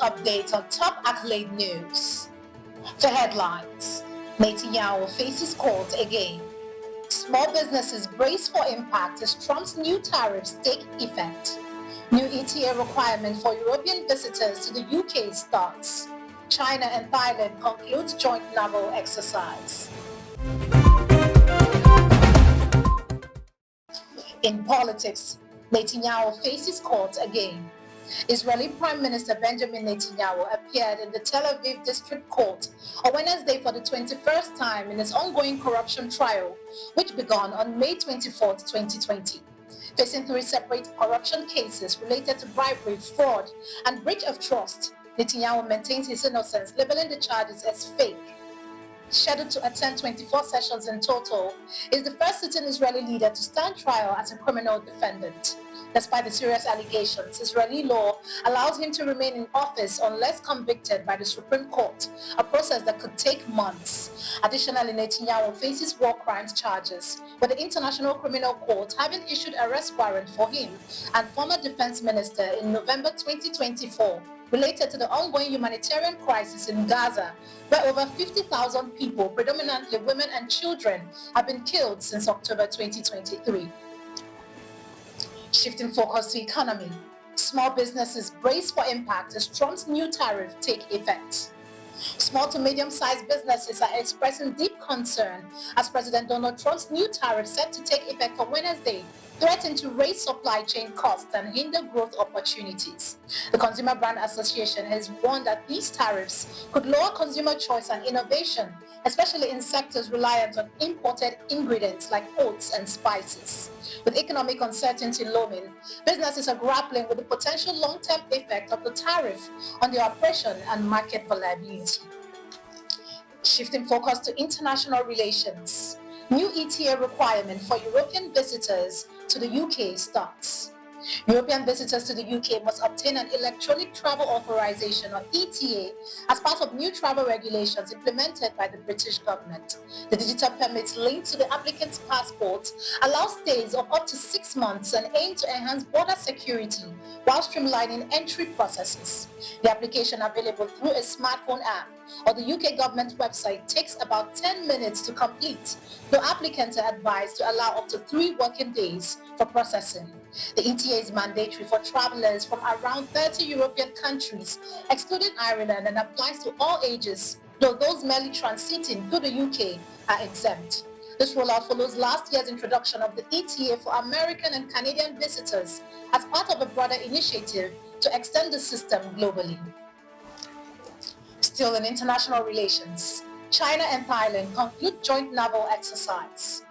update on top accolade news. The headlines: Netanyahu faces court again. Small businesses brace for impact as Trump's new tariffs take effect. New ETA requirement for European visitors to the UK starts. China and Thailand concludes joint naval exercise. In politics, Netanyahu faces court again. Israeli Prime Minister Benjamin Netanyahu appeared in the Tel Aviv District Court on Wednesday for the 21st time in his ongoing corruption trial, which began on May 24, 2020. Facing three separate corruption cases related to bribery, fraud, and breach of trust, Netanyahu maintains his innocence, labeling the charges as fake. Scheduled to attend 24 sessions in total, he is the first sitting Israeli leader to stand trial as a criminal defendant. Despite the serious allegations, Israeli law allows him to remain in office unless convicted by the Supreme Court, a process that could take months. Additionally, Netanyahu faces war crimes charges, with the International Criminal Court having issued arrest warrant for him and former Defense Minister in November 2024, related to the ongoing humanitarian crisis in Gaza, where over 50,000 people, predominantly women and children, have been killed since October 2023. Shifting focus to economy, small businesses brace for impact as Trump's new tariff take effect. Small to medium-sized businesses are expressing deep concern as President Donald Trump's new tariff set to take effect on Wednesday threaten to raise supply chain costs and hinder growth opportunities. The Consumer Brand Association has warned that these tariffs could lower consumer choice and innovation, especially in sectors reliant on imported ingredients like oats and spices. With economic uncertainty looming, businesses are grappling with the potential long-term effect of the tariff on their operation and market viability. Shifting focus to international relations, new ETA requirement for European visitors to the UK starts. European visitors to the UK must obtain an electronic travel authorization or ETA as part of new travel regulations implemented by the British government. The digital permits linked to the applicant's passport allow stays of up to 6 months and aim to enhance border security while streamlining entry processes. The application available through a smartphone app or the UK government website takes about 10 minutes to complete, though applicants are advised to allow up to 3 working days for processing. The ETA is mandatory for travelers from around 30 European countries, excluding Ireland, and applies to all ages, though those merely transiting through the UK are exempt. This rollout follows last year's introduction of the ETA for American and Canadian visitors as part of a broader initiative to extend the system globally. Still in international relations, China and Thailand conclude joint naval exercise.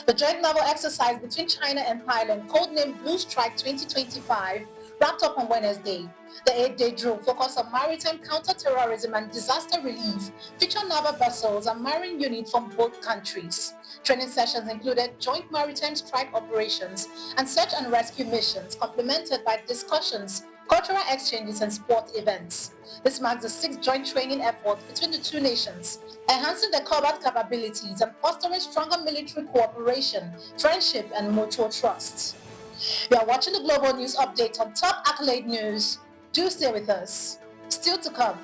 The joint naval exercise between China and Thailand, codenamed Blue Strike 2025, wrapped up on Wednesday. The 8-day drill focused on maritime counter-terrorism and disaster relief, featured naval vessels and marine units from both countries. Training sessions included joint maritime strike operations and search and rescue missions, complemented by discussions, cultural exchanges, and sport events. This marks the 6th joint training effort between the two nations, enhancing their combat capabilities and fostering stronger military cooperation, friendship, and mutual trust. You are watching the Global News Update on Top Accolade News. Do stay with us. Still to come.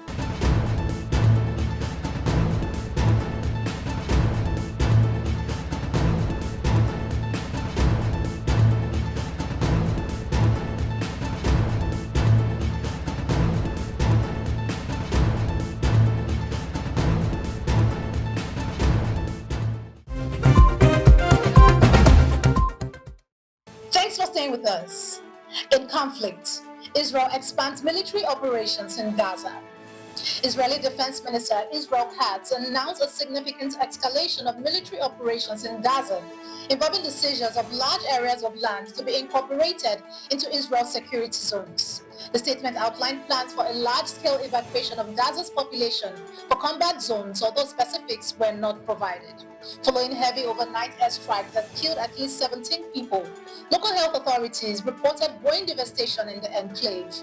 Thanks for staying with us. In conflict, Israel expands military operations in Gaza. Israeli Defense Minister Israel Katz announced a significant escalation of military operations in Gaza, involving the seizures of large areas of land to be incorporated into Israel's security zones. The statement outlined plans for a large-scale evacuation of Gaza's population for combat zones, although specifics were not provided. Following heavy overnight airstrikes that killed at least 17 people, local health authorities reported growing devastation in the enclave.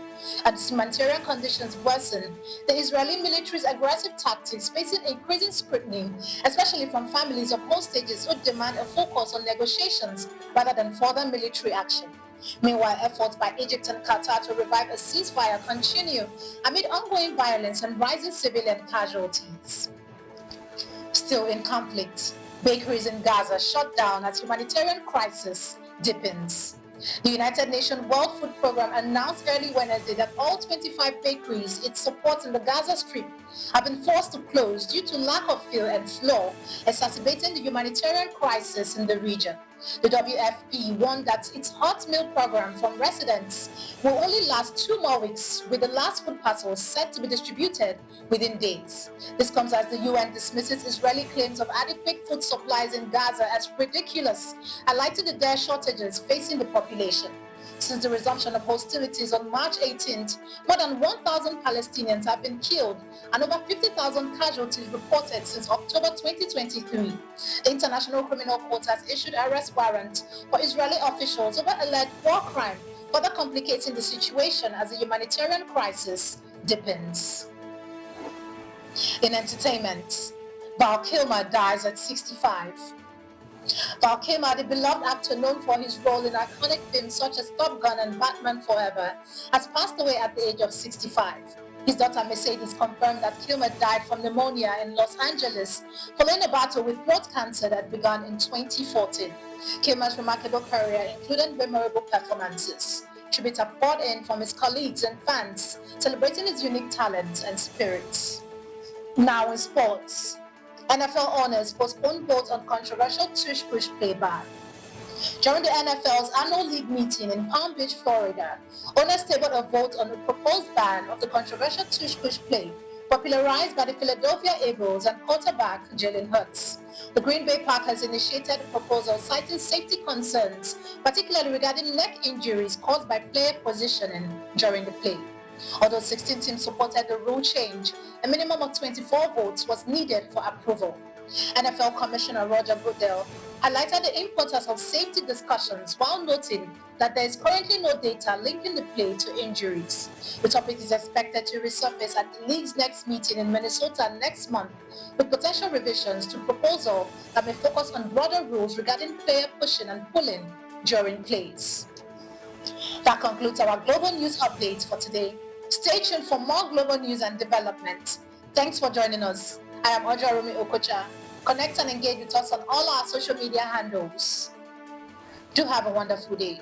As humanitarian conditions worsen, the Israeli military's aggressive tactics facing increasing scrutiny, especially from families of hostages who demand a focus on negotiations rather than further military action. Meanwhile, efforts by Egypt and Qatar to revive a ceasefire continue amid ongoing violence and rising civilian casualties. Still in conflict, bakeries in Gaza shut down as humanitarian crisis deepens. The United Nations World Food Programme announced early Wednesday that all 25 bakeries it supports in the Gaza Strip have been forced to close due to lack of fuel and flour, exacerbating the humanitarian crisis in the region. The WFP warned that its hot meal program from residents will only last 2 more weeks, with the last food parcels set to be distributed within days. This comes as the UN dismisses Israeli claims of adequate food supplies in Gaza as ridiculous, highlighting the dire shortages facing the population. Since the resumption of hostilities on March 18th, more than 1,000 Palestinians have been killed and over 50,000 casualties reported since October 2023. The International Criminal Court has issued arrest warrants for Israeli officials over alleged war crime, further complicating the situation as the humanitarian crisis deepens. In entertainment, Val Kilmer dies at 65. Val Kilmer, the beloved actor known for his role in iconic films such as Top Gun and Batman Forever, has passed away at the age of 65. His daughter Mercedes confirmed that Kilmer died from pneumonia in Los Angeles following a battle with throat cancer that began in 2014. Kilmer's remarkable career included memorable performances. Tributes are poured in from his colleagues and fans, celebrating his unique talent and spirits. Now in sports. NFL owners postponed vote on controversial tush-push play ban. During the NFL's annual league meeting in Palm Beach, Florida, owners tabled a vote on the proposed ban of the controversial tush-push play, popularized by the Philadelphia Eagles and quarterback Jalen Hurts. The Green Bay Packers initiated the proposal citing safety concerns, particularly regarding neck injuries caused by player positioning during the play. Although 16 teams supported the rule change, a minimum of 24 votes was needed for approval. NFL Commissioner Roger Goodell highlighted the importance of safety discussions while noting that there is currently no data linking the play to injuries. The topic is expected to resurface at the league's next meeting in Minnesota next month, with potential revisions to proposal that may focus on broader rules regarding player pushing and pulling during plays. That concludes our global news updates for today. Stay tuned for more global news and developments. Thanks for joining us. I am Ojarumi Okocha. Connect and engage with us on all our social media handles. Do have a wonderful day.